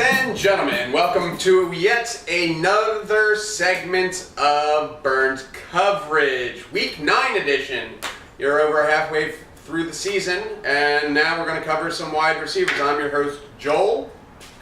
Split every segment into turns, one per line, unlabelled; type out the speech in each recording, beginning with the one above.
and gentlemen, welcome to yet another segment of Burned Coverage, Week 9 edition. You're over halfway through the season, and now we're going to cover some wide receivers. I'm your host, Joel.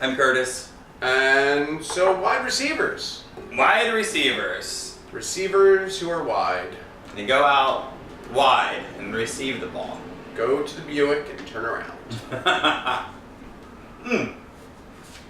I'm Curtis.
And so, wide receivers.
Wide receivers.
Receivers who are wide.
They go out wide and receive the ball.
Go to the Buick and turn around.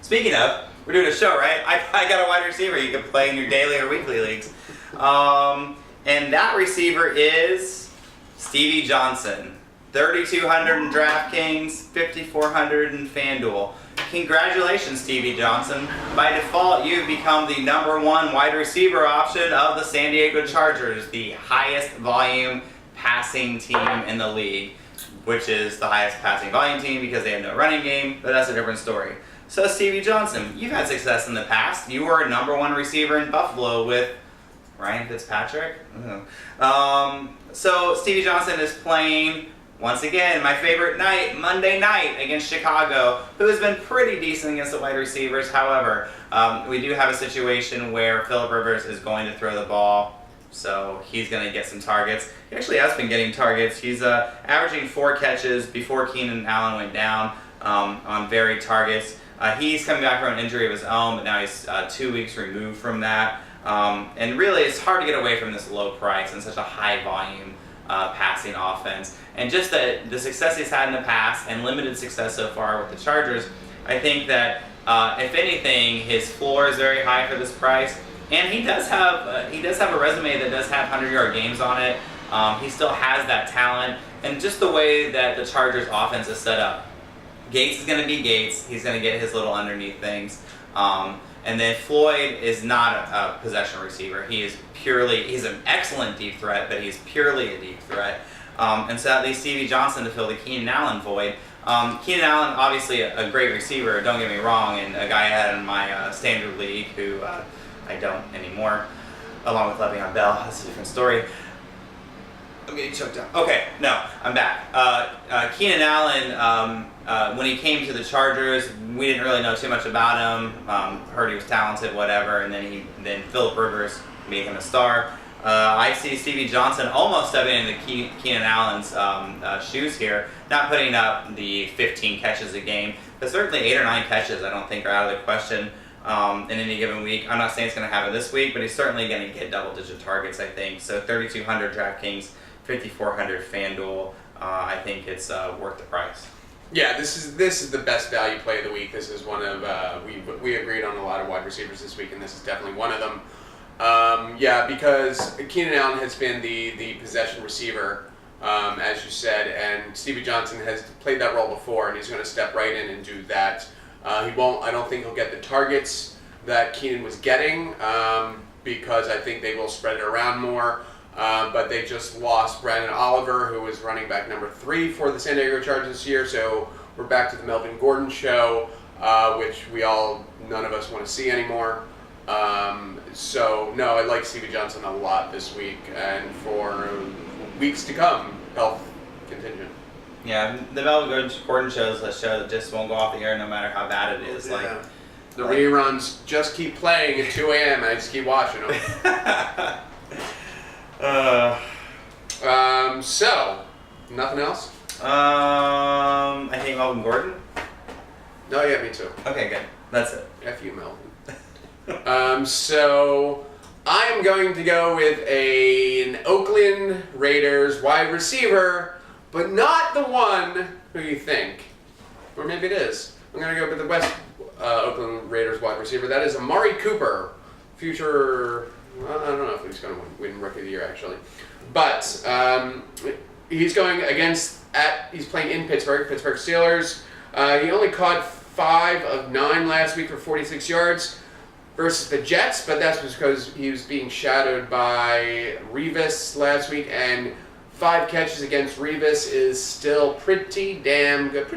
Speaking of, we're doing a show, right? I got a wide receiver you can play in your daily or weekly leagues. And that receiver is Stevie Johnson. 3,200 in DraftKings, 5,400 in FanDuel. Congratulations, Stevie Johnson. By default, you've become the number one wide receiver option of the San Diego Chargers, the highest volume passing team in the league, which is the highest passing volume team because they have no running game, but that's a different story. So Stevie Johnson, you've had success in the past. You were a number one receiver in Buffalo with Ryan Fitzpatrick. So Stevie Johnson is playing, once again, my favorite night, Monday night against Chicago, who has been pretty decent against the wide receivers. However, we do have a situation where Phillip Rivers is going to throw the ball, so he's going to get some targets. He actually has been getting targets. He's averaging 4 catches before Keenan Allen went down on varied targets. He's coming back from an injury of his own, but now he's 2 weeks removed from that. And really, it's hard to get away from this low price and such a high volume passing offense. And just the success he's had in the past and limited success so far with the Chargers, I think that if anything, his floor is very high for this price. And he does have a resume that does have 100-yard games on it. He still has that talent, and just the way that the Chargers offense is set up. Gates is going to be Gates. He's going to get his little underneath things. And then Floyd is not a possession receiver. He's an excellent deep threat, but he's purely a deep threat. And so that leaves Stevie Johnson to fill the Keenan Allen void. Keenan Allen, obviously a great receiver, don't get me wrong, and a guy I had in my standard league who I don't anymore, along with Le'Veon Bell. That's a different story. I'm getting choked up. Okay, no, I'm back. Keenan Allen, when he came to the Chargers, we didn't really know too much about him. Heard he was talented, whatever, and then Phillip Rivers made him a star. I see Stevie Johnson almost stepping into Keenan Allen's shoes here, not putting up the 15 catches a game, but certainly 8 or 9 catches I don't think are out of the question in any given week. I'm not saying it's going to happen this week, but he's certainly going to get double-digit targets, I think. So 3,200 DraftKings, 5,400 FanDuel. I think it's worth the price.
Yeah, this is the best value play of the week. This is one of we agreed on a lot of wide receivers this week, and this is definitely one of them. Because Keenan Allen has been the possession receiver, as you said, and Stevie Johnson has played that role before, and he's going to step right in and do that. I don't think he'll get the targets that Keenan was getting, because I think they will spread it around more. But they just lost Brandon Oliver, who was running back number 3 for the San Diego Chargers this year. So we're back to the Melvin Gordon show, which none of us want to see anymore. So no, I like Stevie Johnson a lot this week, and for weeks to come, health contingent.
Yeah, the Melvin Gordon show is a show that just won't go off the air no matter how bad it is.
Yeah. The reruns just keep playing at 2 a.m. and I just keep watching them. So, nothing else?
I hate Melvin Gordon.
No, yeah, me too.
Okay, good. That's it.
F you, Melvin. So, I am going to go with an Oakland Raiders wide receiver, but not the one who you think. Or maybe it is. I'm going to go with the West Oakland Raiders wide receiver. That is Amari Cooper, future... Well, I don't know if he's going to win Rookie of the Year, actually. But he's going he's playing in Pittsburgh Steelers. He only caught 5 of 9 last week for 46 yards versus the Jets, but that's because he was being shadowed by Revis last week, and 5 catches against Revis is still pretty damn good.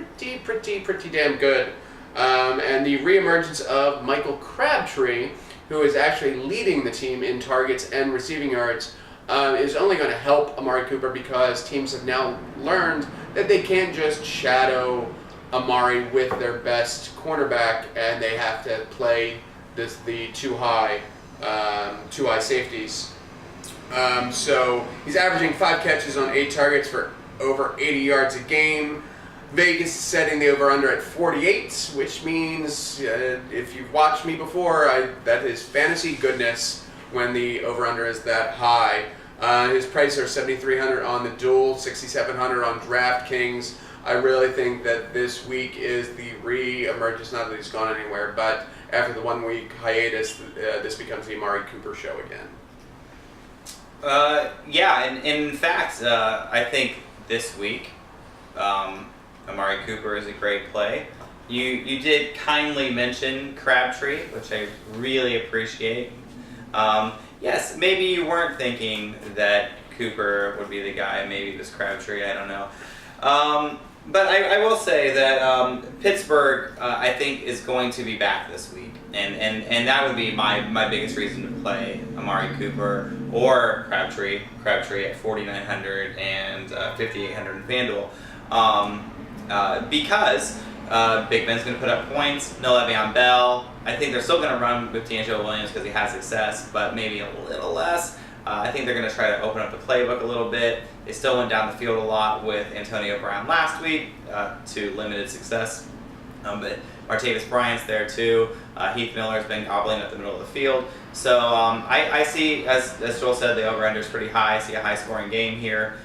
Pretty damn good. And the reemergence of Michael Crabtree, who is actually leading the team in targets and receiving yards, is only going to help Amari Cooper because teams have now learned that they can't just shadow Amari with their best cornerback, and they have to play the two high safeties. So he's averaging 5 catches on 8 targets for over 80 yards a game. Vegas is setting the over-under at 48, which means if you've watched me before, that is fantasy goodness when the over-under is that high. His prices are $7,300 on the Duel, $6,700 on DraftKings. I really think that this week is the re-emergence, not that he's gone anywhere, but after the 1-week hiatus, this becomes the Amari Cooper show again.
Yeah, and in fact, I think this week, Amari Cooper is a great play. You did kindly mention Crabtree, which I really appreciate. Yes, maybe you weren't thinking that Cooper would be the guy. Maybe it was Crabtree. I don't know. But I will say that Pittsburgh, I think, is going to be back this week. And that would be my biggest reason to play Amari Cooper or Crabtree. Crabtree at 4,900 and 5,800 in FanDuel. Because Big Ben's going to put up points. No Le'Veon Bell. I think they're still going to run with D'Angelo Williams because he has success, but maybe a little less. I think they're going to try to open up the playbook a little bit. They still went down the field a lot with Antonio Brown last week to limited success. But Martavis Bryant's there too. Heath Miller's been gobbling up the middle of the field. So I see, as Joel said, the over-under is pretty high. I see a high-scoring game here,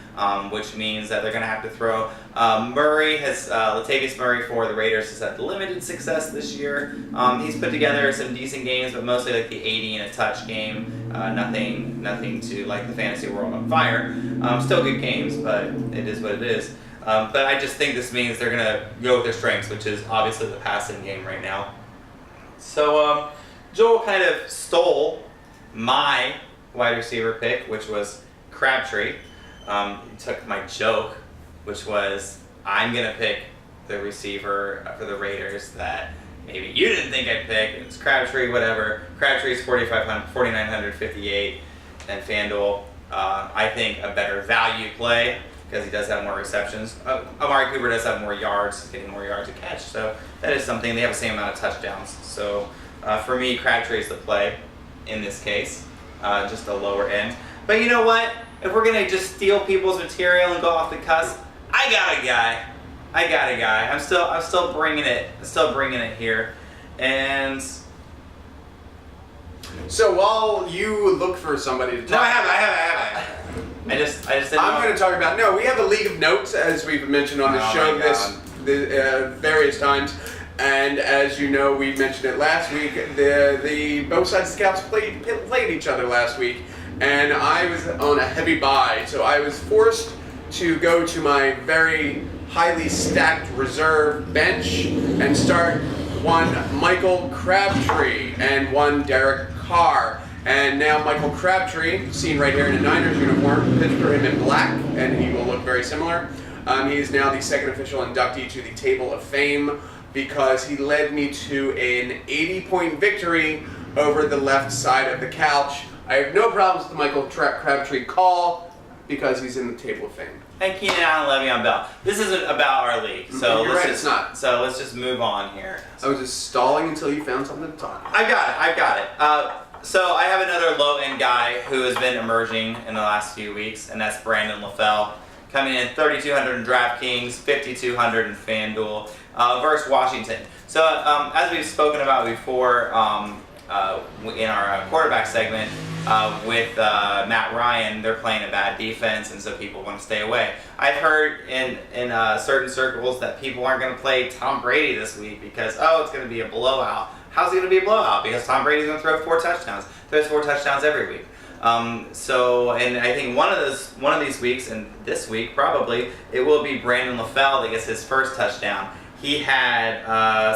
which means that they're going to have to throw. Latavius Murray for the Raiders has had limited success this year. He's put together some decent games, but mostly like the 80 and a touch game. Nothing to light the fantasy world on fire. Still good games, but it is what it is. But I just think this means they're going to go with their strengths, which is obviously the passing game right now. So Joel kind of stole my wide receiver pick, which was Crabtree. He took my joke, which was I'm going to pick the receiver for the Raiders that maybe you didn't think I'd pick. It's Crabtree, whatever. Crabtree's 4,958 and FanDuel. I think a better value play because he does have more receptions. Amari Cooper does have more yards, he's getting more yards to catch. So that is something. They have the same amount of touchdowns. So for me, Crabtree is the play in this case, just a lower end. But you know what? If we're going to just steal people's material and go off the cusp, I got a guy. I'm still bringing it. Here. And
so while you look for somebody to talk
no, I have. I just didn't
I'm going to talk about, we have a League of Notes, as we've mentioned on the show various times. And as you know, we mentioned it last week, the both sides of the Scouts played each other last week. And I was on a heavy bye, so I was forced to go to my very highly stacked reserve bench and start one Michael Crabtree and one Derek Carr. And now Michael Crabtree, seen right here in a Niners uniform, pitched for him in black, and he will look very similar. He is now the second official inductee to the Table of Fame because he led me to an 80-point victory over the left side of the couch. I have no problems with the Michael Crabtree call because he's in the Table of Fame.
And Keenan Allen, Le'Veon Bell. This isn't about our league, so
it's not.
So let's just move on here.
I was just stalling until you found something to talk about.
I've got it. So I have another low-end guy who has been emerging in the last few weeks, and that's Brandon LaFell. Coming in 3,200 in DraftKings, 5,200 in FanDuel, versus Washington. So as we've spoken about before in our quarterback segment, with Matt Ryan, they're playing a bad defense, and so people want to stay away. I've heard in certain circles that people aren't going to play Tom Brady this week because, it's going to be a blowout. How's it going to be a blowout? Because Tom Brady's going to throw 4 touchdowns. Throws 4 touchdowns every week. And I think one of these weeks, and this week probably, it will be Brandon LaFell that gets his first touchdown. He had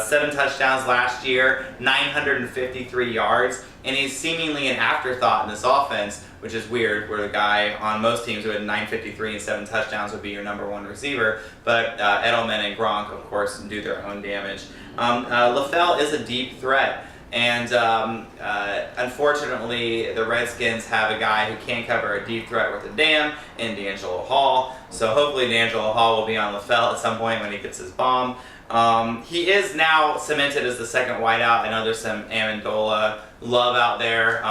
7 touchdowns last year, 953 yards, and he's seemingly an afterthought in this offense, which is weird, where the guy on most teams who had 953 and 7 touchdowns would be your number 1 receiver. But Edelman and Gronk, of course, do their own damage. LaFell is a deep threat. And unfortunately, the Redskins have a guy who can't cover a deep threat worth a damn in D'Angelo Hall. So hopefully D'Angelo Hall will be on LaFell at some point when he gets his bomb. He is now cemented as the second wideout. I know there's some Amendola love out there,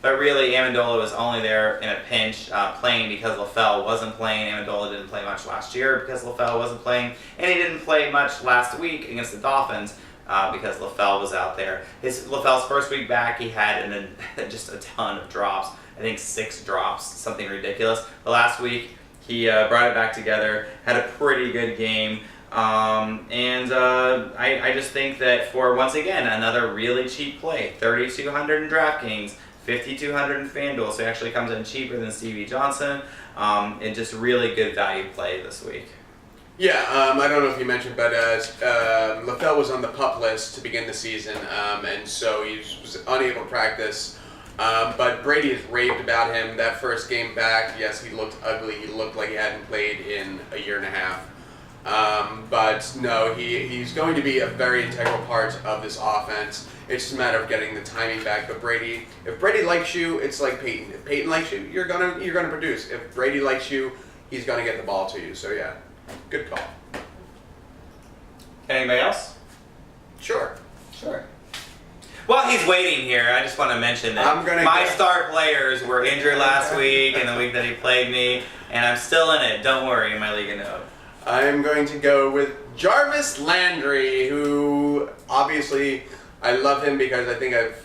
but really Amendola was only there in a pinch, playing because LaFell wasn't playing. Amendola didn't play much last year because LaFell wasn't playing, and he didn't play much last week against the Dolphins because LaFell was out there. LaFell's first week back, he had just a ton of drops. I think 6 drops, something ridiculous. The last week, he brought it back together, had a pretty good game. I just think that for, once again, another really cheap play, 3,200 in DraftKings, 5,200 in FanDuel, so he actually comes in cheaper than Stevie Johnson, and just really good value play this week.
Yeah, I don't know if you mentioned, but LaFell was on the PUP list to begin the season, and so he was unable to practice. But Brady has raved about him. That first game back, yes, he looked ugly. He looked like he hadn't played in a year and a half. But no, he's going to be a very integral part of this offense. It's just a matter of getting the timing back. But if Brady likes you, it's like Peyton. If Peyton likes you, you're gonna produce. If Brady likes you, he's gonna get the ball to you. So yeah, good call.
Anybody else?
Sure.
Well, he's waiting here. I just want to mention that my star players were injured last week and the week that he played me, and I'm still in it. Don't worry, in my league of note.
I'm going to go with Jarvis Landry, who obviously I love him because I think I've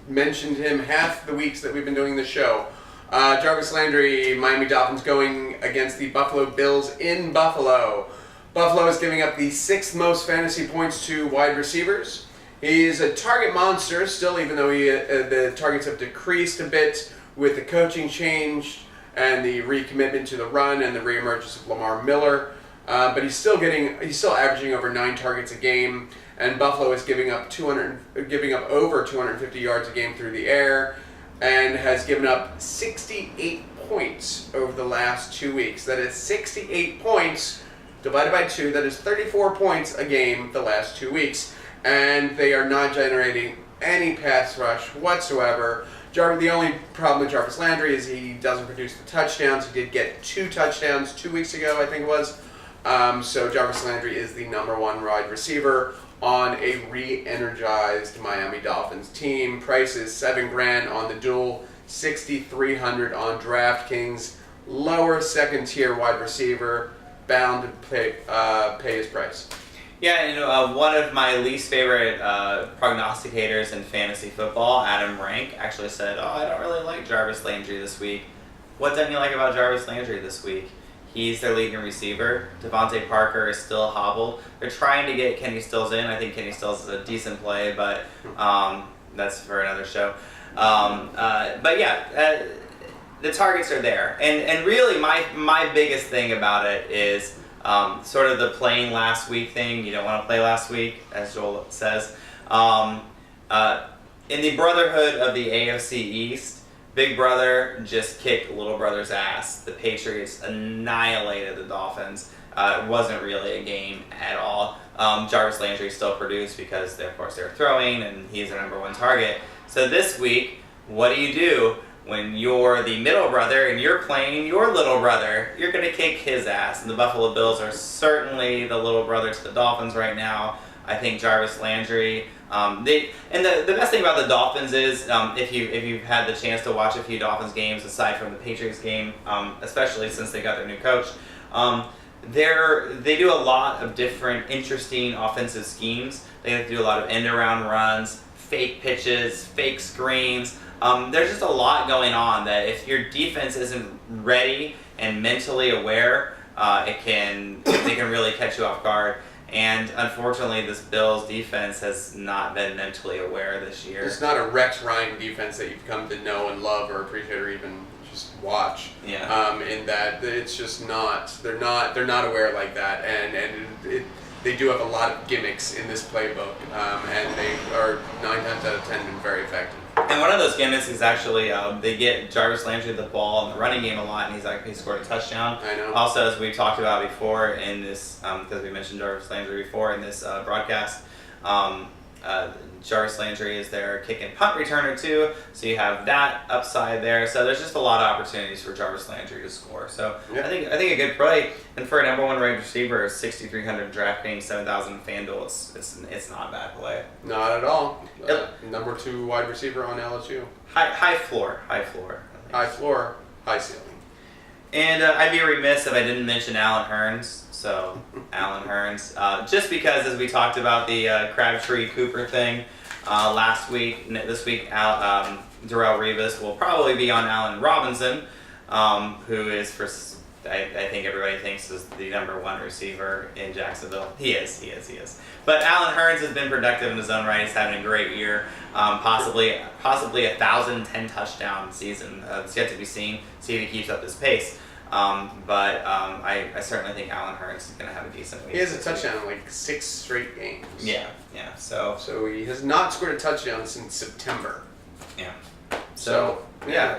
mentioned him half the weeks that we've been doing the show. Jarvis Landry, Miami Dolphins going against the Buffalo Bills in Buffalo. Buffalo is giving up the 6th most fantasy points to wide receivers. He's a target monster still, even though the targets have decreased a bit with the coaching change and the recommitment to the run and the reemergence of Lamar Miller. But he's still averaging over 9 targets a game, and Buffalo is giving up over 250 yards a game through the air, and has given up 68 points over the last 2 weeks. That is 68 points divided by 2. That is 34 points a game the last 2 weeks. And they are not generating any pass rush whatsoever. The only problem with Jarvis Landry is he doesn't produce the touchdowns. He did get 2 touchdowns 2 weeks ago, I think it was. So Jarvis Landry is the number 1 wide receiver on a re-energized Miami Dolphins team. Price is $7,000 on the dual, $6,300 on DraftKings. Lower second-tier wide receiver, bound to pay his price.
Yeah, one of my least favorite prognosticators in fantasy football, Adam Rank, actually said, I don't really like Jarvis Landry this week. What don't you like about Jarvis Landry this week? He's their leading receiver. Devontae Parker is still hobbled. They're trying to get Kenny Stills in. I think Kenny Stills is a decent play, but that's for another show. But yeah, the targets are there. And really, my biggest thing about it is sort of the playing last week thing. You don't want to play last week, as Joel says. In the brotherhood of the AFC East, Big Brother just kicked Little Brother's ass. The Patriots annihilated the Dolphins. It wasn't really a game at all. Jarvis Landry still produced because, of course, they're throwing, and he's their number 1 target. So this week, what do? When you're the middle brother and you're playing your little brother, you're going to kick his ass. And the Buffalo Bills are certainly the little brother to the Dolphins right now. I think Jarvis Landry. The best thing about the Dolphins is if you've had the chance to watch a few Dolphins games aside from the Patriots game, especially since they got their new coach, they do a lot of different interesting offensive schemes. They have to do a lot of end-around runs, fake pitches, fake screens. There's just a lot going on that if your defense isn't ready and mentally aware, they can really catch you off guard. And unfortunately, this Bills defense has not been mentally aware this year.
It's not a Rex Ryan defense that you've come to know and love or appreciate or even just watch.
Yeah.
In that it's just not. They're not aware like that, and they do have a lot of gimmicks in this playbook, and they are 9 times out of 10 been very effective.
And one of those gimmicks is actually they get Jarvis Landry the ball in the running game a lot, and he scored a touchdown.
I know.
Also, as we've talked about before in this, because we mentioned Jarvis Landry before in this broadcast, Jarvis Landry is their kick and punt returner too, so you have that upside there. So there's just a lot of opportunities for Jarvis Landry to score. So
Yeah.
I think a good play, and for a number one ranked receiver, 6,300 DraftKings, 7,000 FanDuel, it's not a bad play.
Not at all.
Yep.
Number 2 wide receiver on LSU.
High floor. I think.
High floor, high ceiling.
And I'd be remiss if I didn't mention Alan Hearns. So, Alan Hearns. Just because, as we talked about the Crabtree Cooper thing last week, this week, Darrelle Revis will probably be on Allen Robinson, who is, I think everybody thinks is the number 1 receiver in Jacksonville. He is. But Alan Hearns has been productive in his own right. He's having a great year. Possibly a 1,010 touchdown season. It's yet to be seen. See if he keeps up this pace. I certainly think Alan Hearns is going to have a decent week.
He has a touchdown in like 6 straight games.
Yeah. So
he has not scored a touchdown since September.
yeah.
So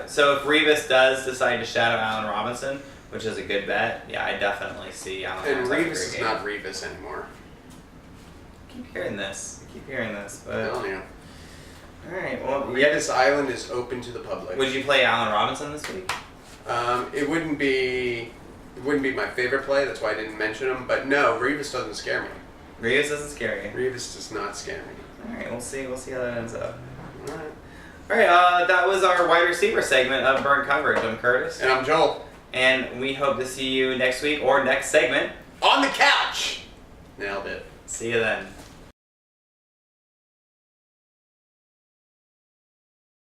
So if Revis does decide to shadow Allen Robinson, which is a good bet, yeah, I definitely see Allen.
And
Hearns having a
Revis
great
is
game.
not Revis anymore.
I keep hearing this, but
Telling you.
all right. Well,
Revis Island is open to the public.
would you play Allen Robinson this week?
It wouldn't be my favorite play. That's why I didn't mention him. But no, Revis doesn't scare me.
Revis doesn't scare you.
Revis does not scare me.
All right, we'll see how that ends up.
All right.
All right, that was our wide receiver segment of Burn Coverage. I'm Curtis,
And I'm Joel.
and we hope to see you next week or next segment.
On the couch. Nailed it.
See you then.